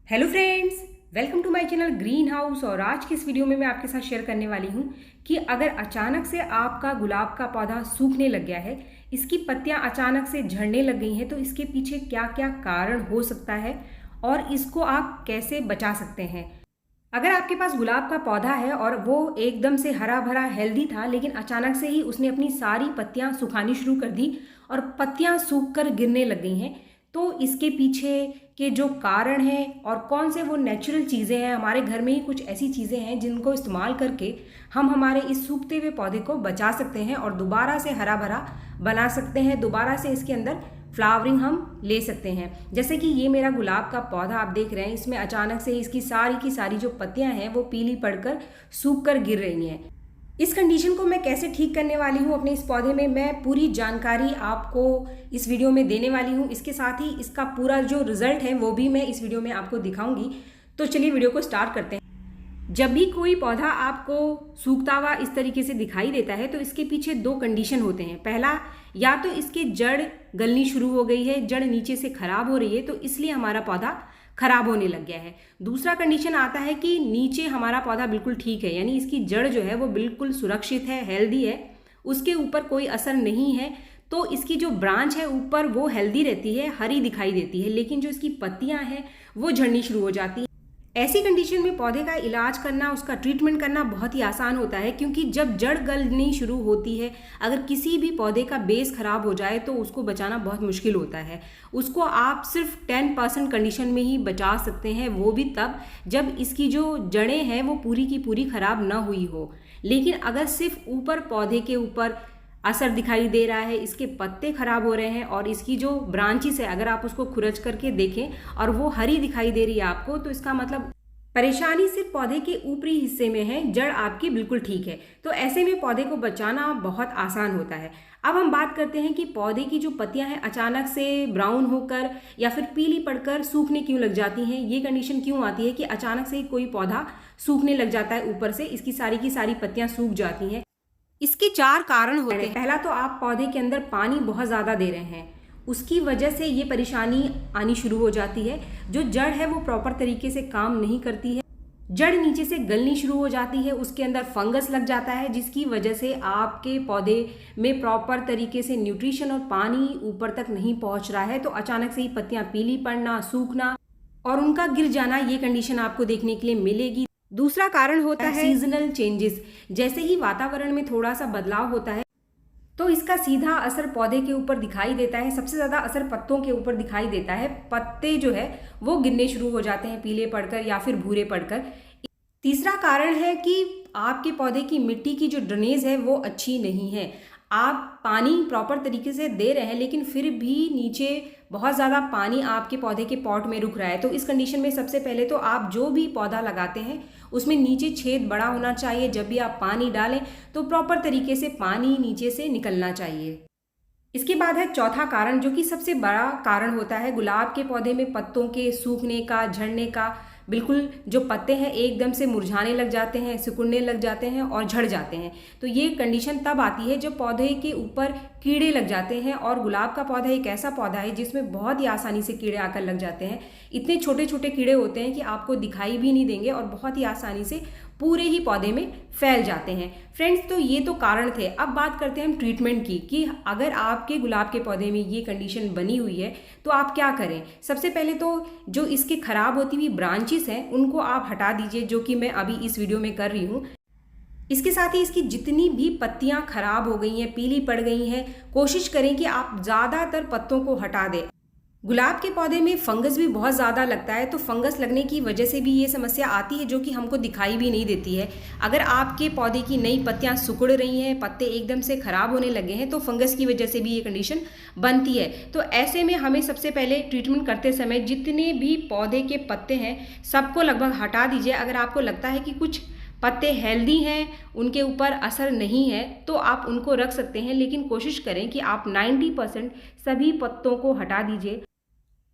Hello friends, welcome to my channel Green House. और आज की इस वीडियो में मैं आपके साथ शेयर करने वाली हूँ कि अगर अचानक से आपका गुलाब का पौधा सूखने लग गया है, इसकी पत्तियाँ अचानक से झड़ने लग गई हैं, तो इसके पीछे क्या क्या कारण हो सकता है और इसको आप कैसे बचा सकते हैं। अगर आपके पास गुलाब का पौधा है और वो एकदम से हरा भरा हेल्दी था, लेकिन अचानक से ही उसने अपनी सारी पत्तियां सुखानी शुरू कर दी और पत्तियां सूख कर गिरने लग गई हैं, तो इसके पीछे के जो कारण हैं और कौन से वो नेचुरल चीज़ें हैं, हमारे घर में ही कुछ ऐसी चीज़ें हैं जिनको इस्तेमाल करके हम हमारे इस सूखते हुए पौधे को बचा सकते हैं और दोबारा से हरा भरा बना सकते हैं, दोबारा से इसके अंदर फ्लावरिंग हम ले सकते हैं। जैसे कि ये मेरा गुलाब का पौधा आप देख रहे हैं, इसमें अचानक से इसकी सारी की सारी जो पत्तियां हैं वो पीली पड़कर सूख कर गिर रही हैं। इस कंडीशन को मैं कैसे ठीक करने वाली हूँ अपने इस पौधे में, मैं पूरी जानकारी आपको इस वीडियो में देने वाली हूँ। इसके साथ ही इसका पूरा जो रिजल्ट है वो भी मैं इस वीडियो में आपको दिखाऊंगी। तो चलिए वीडियो को स्टार्ट करते हैं। जब भी कोई पौधा आपको सूखता हुआ इस तरीके से दिखाई देता है तो इसके पीछे दो कंडीशन होते हैं। पहला, या तो इसकी जड़ गलनी शुरू हो गई है, जड़ नीचे से खराब हो रही है, तो इसलिए हमारा पौधा खराब होने लग गया है। दूसरा कंडीशन आता है कि नीचे हमारा पौधा बिल्कुल ठीक है, यानी इसकी जड़ जो है वो बिल्कुल सुरक्षित है, हेल्दी है, उसके ऊपर कोई असर नहीं है, तो इसकी जो ब्रांच है ऊपर वो हेल्दी रहती है, हरी दिखाई देती है, लेकिन जो इसकी पत्तियां हैं वो झड़नी शुरू हो जाती हैं। ऐसी कंडीशन में पौधे का इलाज करना, उसका ट्रीटमेंट करना बहुत ही आसान होता है, क्योंकि जब जड़ गलनी शुरू होती है, अगर किसी भी पौधे का बेस खराब हो जाए तो उसको बचाना बहुत मुश्किल होता है। उसको आप सिर्फ 10% कंडीशन में ही बचा सकते हैं, वो भी तब जब इसकी जो जड़ें हैं वो पूरी की पूरी खराब ना हुई हो। लेकिन अगर सिर्फ ऊपर पौधे के ऊपर असर दिखाई दे रहा है, इसके पत्ते खराब हो रहे हैं और इसकी जो ब्रांचेस है अगर आप उसको खुरच करके देखें और वो हरी दिखाई दे रही है आपको, तो इसका मतलब परेशानी सिर्फ पौधे के ऊपरी हिस्से में है, जड़ आपकी बिल्कुल ठीक है। तो ऐसे में पौधे को बचाना बहुत आसान होता है। अब हम बात करते हैं कि पौधे की जो पत्तियां हैं अचानक से ब्राउन होकर या फिर पीली पड़कर सूखने क्यों लग जाती हैं। ये कंडीशन क्यों आती है कि अचानक से ही कोई पौधा सूखने लग जाता है, ऊपर से इसकी सारी की सारी पत्तियां सूख जाती हैं। इसके चार कारण होते हैं। पहला तो आप पौधे के अंदर पानी बहुत ज़्यादा दे रहे हैं, उसकी वजह से ये परेशानी आनी शुरू हो जाती है। जो जड़ है वो प्रॉपर तरीके से काम नहीं करती है, जड़ नीचे से गलनी शुरू हो जाती है, उसके अंदर फंगस लग जाता है, जिसकी वजह से आपके पौधे में प्रॉपर तरीके से न्यूट्रिशन और पानी ऊपर तक नहीं पहुंच रहा है। तो अचानक से ही पत्तियां पीली पड़ना, सूखना और उनका गिर जाना, ये कंडीशन आपको देखने के लिए मिलेगी। दूसरा कारण होता है सीजनल चेंजेस। जैसे ही वातावरण में थोड़ा सा बदलाव होता है तो इसका सीधा असर पौधे के ऊपर दिखाई देता है। सबसे ज़्यादा असर पत्तों के ऊपर दिखाई देता है, पत्ते जो है वो गिरने शुरू हो जाते हैं, पीले पड़कर या फिर भूरे पड़कर। तीसरा कारण है कि आपके पौधे की मिट्टी की जो ड्रेनेज है वो अच्छी नहीं है। आप पानी प्रॉपर तरीके से दे रहे हैं लेकिन फिर भी नीचे बहुत ज़्यादा पानी आपके पौधे के पॉट में रुक रहा है। तो इस कंडीशन में सबसे पहले तो आप जो भी पौधा लगाते हैं उसमें नीचे छेद बड़ा होना चाहिए। जब भी आप पानी डालें तो प्रॉपर तरीके से पानी नीचे से निकलना चाहिए। इसके बाद है चौथा कारण, जो कि सबसे बड़ा कारण होता है गुलाब के पौधे में पत्तों के सूखने का, झड़ने का। बिल्कुल जो पत्ते हैं एकदम से मुरझाने लग जाते हैं, सिकुड़ने लग जाते हैं और झड़ जाते हैं। तो ये कंडीशन तब आती है जब पौधे के ऊपर कीड़े लग जाते हैं, और गुलाब का पौधा एक ऐसा पौधा है जिसमें बहुत ही आसानी से कीड़े आकर लग जाते हैं। इतने छोटे छोटे कीड़े होते हैं कि आपको दिखाई भी नहीं देंगे और बहुत ही आसानी से पूरे ही पौधे में फैल जाते हैं। फ्रेंड्स, तो ये तो कारण थे। अब बात करते हैं हम ट्रीटमेंट की, कि अगर आपके गुलाब के पौधे में ये कंडीशन बनी हुई है तो आप क्या करें। सबसे पहले तो जो इसके खराब होती हुई ब्रांचेस हैं उनको आप हटा दीजिए, जो कि मैं अभी इस वीडियो में कर रही हूँ। इसके साथ ही इसकी जितनी भी पत्तियां खराब हो गई हैं, पीली पड़ गई हैं, कोशिश करें कि आप ज़्यादातर पत्तों को हटा दें। गुलाब के पौधे में फंगस भी बहुत ज़्यादा लगता है, तो फंगस लगने की वजह से भी ये समस्या आती है, जो कि हमको दिखाई भी नहीं देती है। अगर आपके पौधे की नई पत्तियां सिकुड़ रही हैं, पत्ते एकदम से ख़राब होने लगे हैं, तो फंगस की वजह से भी ये कंडीशन बनती है। तो ऐसे में हमें सबसे पहले ट्रीटमेंट करते समय जितने भी पौधे के पत्ते हैं सबको लगभग हटा दीजिए। अगर आपको लगता है कि कुछ पत्ते हेल्दी हैं, उनके ऊपर असर नहीं है, तो आप उनको रख सकते हैं, लेकिन कोशिश करें कि आप 90% सभी पत्तों को हटा दीजिए।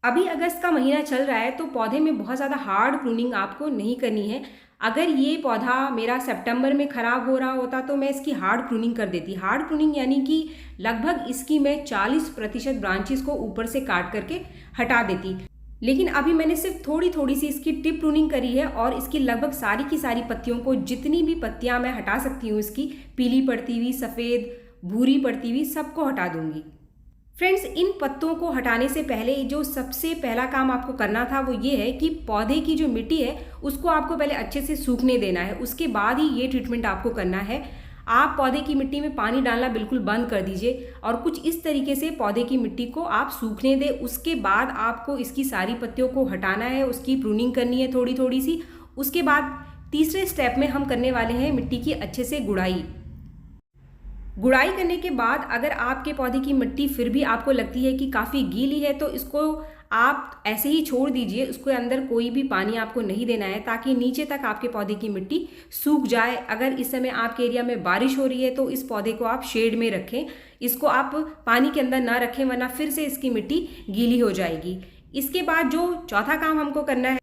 अभी अगस्त का महीना चल रहा है, तो पौधे में बहुत ज़्यादा हार्ड प्रूनिंग आपको नहीं करनी है। अगर ये पौधा मेरा सितंबर में ख़राब हो रहा होता तो मैं इसकी हार्ड प्रूनिंग कर देती। हार्ड प्रूनिंग यानी कि लगभग इसकी मैं 40% ब्रांचेस को ऊपर से काट करके हटा देती। लेकिन अभी मैंने सिर्फ थोड़ी थोड़ी सी इसकी टिप प्रूनिंग करी है और इसकी लगभग सारी की सारी पत्तियों को, जितनी भी पत्तियां मैं हटा सकती हूँ इसकी, पीली पड़ती हुई, सफ़ेद, भूरी पड़ती हुई, सबको हटा दूंगी। फ्रेंड्स, इन पत्तों को हटाने से पहले जो सबसे पहला काम आपको करना था वो ये है कि पौधे की जो मिट्टी है उसको आपको पहले अच्छे से सूखने देना है। उसके बाद ही ये ट्रीटमेंट आपको करना है। आप पौधे की मिट्टी में पानी डालना बिल्कुल बंद कर दीजिए और कुछ इस तरीके से पौधे की मिट्टी को आप सूखने दें। उसके बाद आपको इसकी सारी पत्तियों को हटाना है, उसकी प्रूनिंग करनी है थोड़ी थोड़ी सी। उसके बाद तीसरे स्टेप में हम करने वाले हैं मिट्टी की अच्छे से गुड़ाई। गुड़ाई करने के बाद अगर आपके पौधे की मिट्टी फिर भी आपको लगती है कि काफ़ी गीली है तो इसको आप ऐसे ही छोड़ दीजिए। उसके अंदर कोई भी पानी आपको नहीं देना है ताकि नीचे तक आपके पौधे की मिट्टी सूख जाए। अगर इस समय आपके एरिया में बारिश हो रही है तो इस पौधे को आप शेड में रखें, इसको आप पानी के अंदर ना रखें, वरना फिर से इसकी मिट्टी गीली हो जाएगी। इसके बाद जो चौथा काम हमको करना है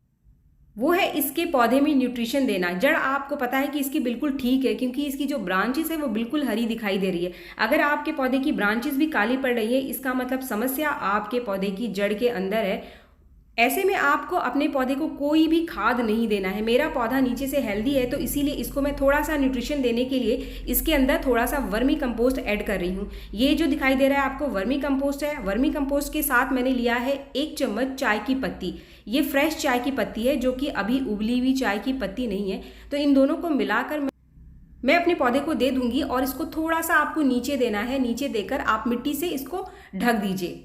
वो है इसके पौधे में न्यूट्रिशन देना। जड़ आपको पता है कि इसकी बिल्कुल ठीक है क्योंकि इसकी जो ब्रांचेस है वो बिल्कुल हरी दिखाई दे रही है। अगर आपके पौधे की ब्रांचेस भी काली पड़ रही है इसका मतलब समस्या आपके पौधे की जड़ के अंदर है। ऐसे में आपको अपने पौधे को कोई भी खाद नहीं देना है। मेरा पौधा नीचे से हेल्दी है तो इसीलिए इसको मैं थोड़ा सा न्यूट्रिशन देने के लिए इसके अंदर थोड़ा सा वर्मी कंपोस्ट ऐड कर रही हूँ। ये जो दिखाई दे रहा है आपको वर्मी कंपोस्ट है। वर्मी कंपोस्ट के साथ मैंने लिया है 1 चम्मच चाय की पत्ती। ये फ्रेश चाय की पत्ती है जो कि अभी उबली हुई चाय की पत्ती नहीं है। तो इन दोनों को मिलाकर मैं अपने पौधे को दे दूंगी और इसको थोड़ा सा आपको नीचे देना है। नीचे देकर आप मिट्टी से इसको ढक दीजिए।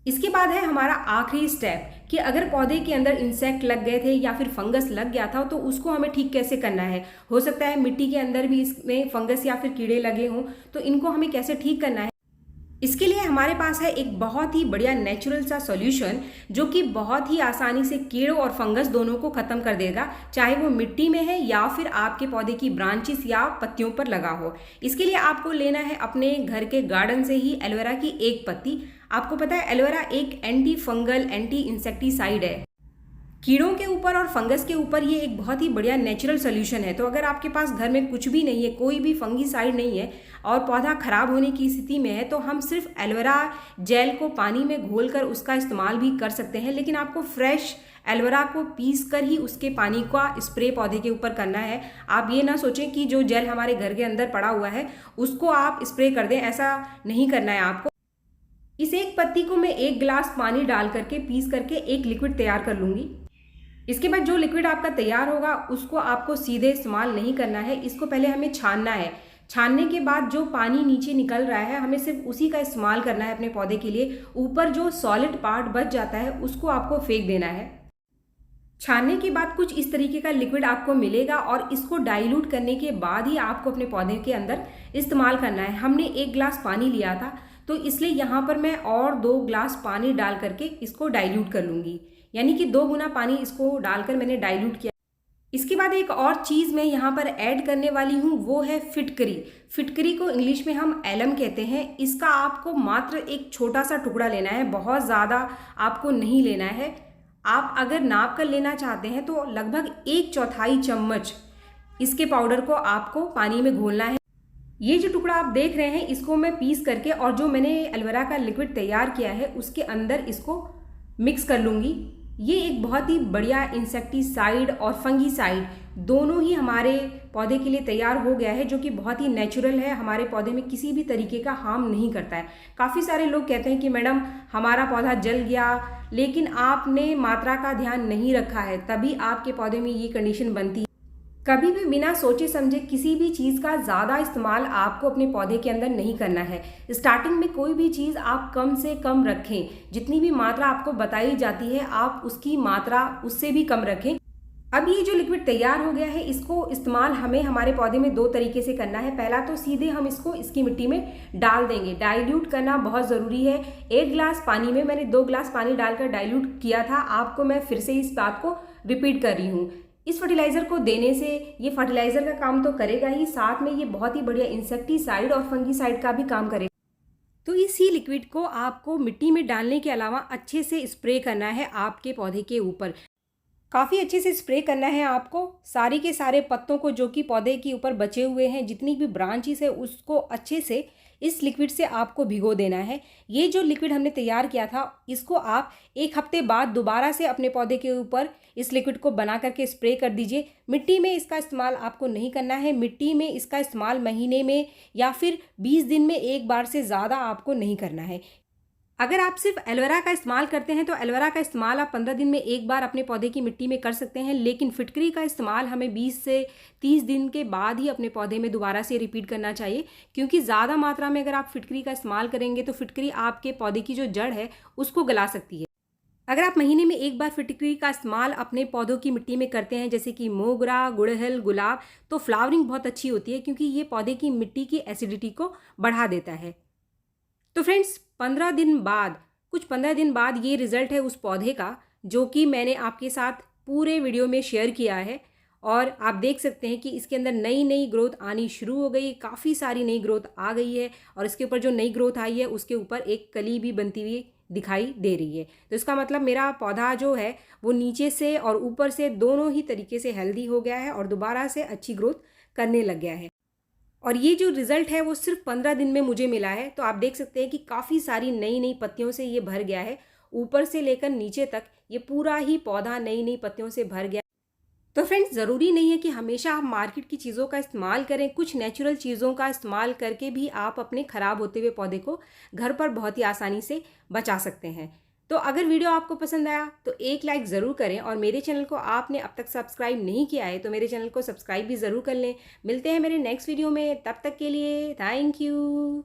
इसके बाद है हमारा आखिरी स्टेप कि अगर पौधे के अंदर इंसेक्ट लग गए थे या फिर फंगस लग गया था तो उसको हमें ठीक कैसे करना है। हो सकता है मिट्टी के अंदर भी इसमें फंगस या फिर कीड़े लगे हों, तो इनको हमें कैसे ठीक करना है। इसके लिए हमारे पास है एक बहुत ही बढ़िया नेचुरल सा सॉल्यूशन जो कि बहुत ही आसानी से कीड़ों और फंगस दोनों को खत्म कर देगा, चाहे वो मिट्टी में है या फिर आपके पौधे की ब्रांचेस या पत्तियों पर लगा हो। इसके लिए आपको लेना है अपने घर के गार्डन से ही एलोवेरा की 1 पत्ती। आपको पता है एलोवेरा एक एंटी फंगल, एंटी इंसेक्टिसाइड है। कीड़ों के ऊपर और फंगस के ऊपर ये एक बहुत ही बढ़िया नेचुरल सोल्यूशन है। तो अगर आपके पास घर में कुछ भी नहीं है, कोई भी फंगीसाइड नहीं है और पौधा खराब होने की स्थिति में है, तो हम सिर्फ एलोवेरा जेल को पानी में घोलकर उसका इस्तेमाल भी कर सकते हैं। लेकिन आपको फ्रेश एलोवेरा को पीस कर ही उसके पानी का स्प्रे पौधे के ऊपर करना है। आप ये ना सोचें कि जो जेल हमारे घर के अंदर पड़ा हुआ है उसको आप स्प्रे कर दें, ऐसा नहीं करना है आपको। इस 1 पत्ती को मैं 1 गिलास पानी डाल करके पीस करके एक लिक्विड तैयार कर लूँगी। इसके बाद जो लिक्विड आपका तैयार होगा उसको आपको सीधे इस्तेमाल नहीं करना है, इसको पहले हमें छानना है। छानने के बाद जो पानी नीचे निकल रहा है हमें सिर्फ उसी का इस्तेमाल करना है अपने पौधे के लिए। ऊपर जो सॉलिड पार्ट बच जाता है उसको आपको फेंक देना है। छानने के बाद कुछ इस तरीके का लिक्विड आपको मिलेगा और इसको डाइल्यूट करने के बाद ही आपको अपने पौधे के अंदर इस्तेमाल करना है। हमने 1 गिलास पानी लिया था तो इसलिए यहाँ पर मैं और 2 गिलास पानी डाल करके इसको डाइल्यूट कर लूँगी, यानी कि 2 गुना पानी इसको डालकर मैंने डाइल्यूट किया। इसके बाद एक और चीज़ मैं यहाँ पर ऐड करने वाली हूँ, वो है फिटकरी। फिटकरी को इंग्लिश में हम एलम कहते हैं। इसका आपको मात्र एक छोटा सा टुकड़ा लेना है, बहुत ज़्यादा आपको नहीं लेना है। आप अगर नाप कर लेना चाहते हैं तो लगभग 1/4 चम्मच इसके पाउडर को आपको पानी में घोलना है। ये जो टुकड़ा आप देख रहे हैं इसको मैं पीस करके और जो मैंने एलोवेरा का लिक्विड तैयार किया है उसके अंदर इसको मिक्स कर लूँगी। ये एक बहुत ही बढ़िया इंसेक्टिसाइड और फंगीसाइड दोनों ही हमारे पौधे के लिए तैयार हो गया है, जो कि बहुत ही नेचुरल है, हमारे पौधे में किसी भी तरीके का हार्म नहीं करता है। काफ़ी सारे लोग कहते हैं कि मैडम हमारा पौधा जल गया, लेकिन आपने मात्रा का ध्यान नहीं रखा है, तभी आपके पौधे में ये कंडीशन बनती है। कभी भी बिना सोचे समझे किसी भी चीज़ का ज़्यादा इस्तेमाल आपको अपने पौधे के अंदर नहीं करना है। स्टार्टिंग में कोई भी चीज़ आप कम से कम रखें, जितनी भी मात्रा आपको बताई जाती है आप उसकी मात्रा उससे भी कम रखें। अब ये जो लिक्विड तैयार हो गया है इसको इस्तेमाल हमें हमारे पौधे में 2 तरीके से करना है। पहला तो सीधे हम इसको इसकी मिट्टी में डाल देंगे, डाइल्यूट करना बहुत ज़रूरी है। 1 गिलास पानी में मैंने 2 गिलास पानी डालकर डाइल्यूट किया था, आपको मैं फिर से इस बात को रिपीट कर रही हूँ। इस फर्टिलाइज़र को देने से ये फर्टिलाइज़र का काम तो करेगा ही, साथ में ये बहुत ही बढ़िया इंसेक्टिसाइड और फंगीसाइड का भी काम करेगा। तो इसी लिक्विड को आपको मिट्टी में डालने के अलावा अच्छे से स्प्रे करना है आपके पौधे के ऊपर। काफ़ी अच्छे से स्प्रे करना है आपको, सारे के सारे पत्तों को जो कि पौधे के ऊपर बचे हुए हैं, जितनी भी ब्रांचेस है उसको अच्छे से इस लिक्विड से आपको भिगो देना है। ये जो लिक्विड हमने तैयार किया था इसको आप 1 हफ्ते बाद दोबारा से अपने पौधे के ऊपर इस लिक्विड को बना करके स्प्रे कर दीजिए। मिट्टी में इसका इस्तेमाल आपको नहीं करना है। मिट्टी में इसका इस्तेमाल महीने में या फिर 20 दिन में एक बार से ज़्यादा आपको नहीं करना है। अगर आप सिर्फ एलोवेरा का इस्तेमाल करते हैं तो एलोवेरा का इस्तेमाल आप 15 दिन में एक बार अपने पौधे की मिट्टी में कर सकते हैं, लेकिन फिटकरी का इस्तेमाल हमें 20 से 30 दिन के बाद ही अपने पौधे में दोबारा से रिपीट करना चाहिए, क्योंकि ज़्यादा मात्रा में अगर आप फिटकरी का इस्तेमाल करेंगे तो फिटकरी आपके पौधे की जो जड़ है उसको गला सकती है। अगर आप महीने में एक बार फिटकरी का इस्तेमाल अपने पौधों की मिट्टी में करते हैं, जैसे कि मोगरा, गुड़हल, गुलाब, तो फ्लावरिंग बहुत अच्छी होती है, क्योंकि ये पौधे की मिट्टी की एसिडिटी को बढ़ा देता है। तो फ्रेंड्स, 15 दिन बाद ये रिज़ल्ट है उस पौधे का जो कि मैंने आपके साथ पूरे वीडियो में शेयर किया है। और आप देख सकते हैं कि इसके अंदर नई नई ग्रोथ आनी शुरू हो गई, काफ़ी सारी नई ग्रोथ आ गई है और इसके ऊपर जो नई ग्रोथ आई है उसके ऊपर एक कली भी बनती हुई दिखाई दे रही है। तो इसका मतलब मेरा पौधा जो है वो नीचे से और ऊपर से दोनों ही तरीके से हेल्दी हो गया है और दोबारा से अच्छी ग्रोथ करने लग गया है। और ये जो रिज़ल्ट है वो सिर्फ 15 दिन में मुझे मिला है। तो आप देख सकते हैं कि काफ़ी सारी नई नई पत्तियों से ये भर गया है, ऊपर से लेकर नीचे तक ये पूरा ही पौधा नई नई पत्तियों से भर गया। तो फ्रेंड्स, ज़रूरी नहीं है कि हमेशा आप मार्केट की चीज़ों का इस्तेमाल करें। कुछ नेचुरल चीज़ों का इस्तेमाल करके भी आप अपने ख़राब होते हुए पौधे को घर पर बहुत ही आसानी से बचा सकते हैं। तो अगर वीडियो आपको पसंद आया तो एक लाइक ज़रूर करें, और मेरे चैनल को आपने अब तक सब्सक्राइब नहीं किया है तो मेरे चैनल को सब्सक्राइब भी ज़रूर कर लें। मिलते हैं मेरे नेक्स्ट वीडियो में, तब तक के लिए थैंक यू।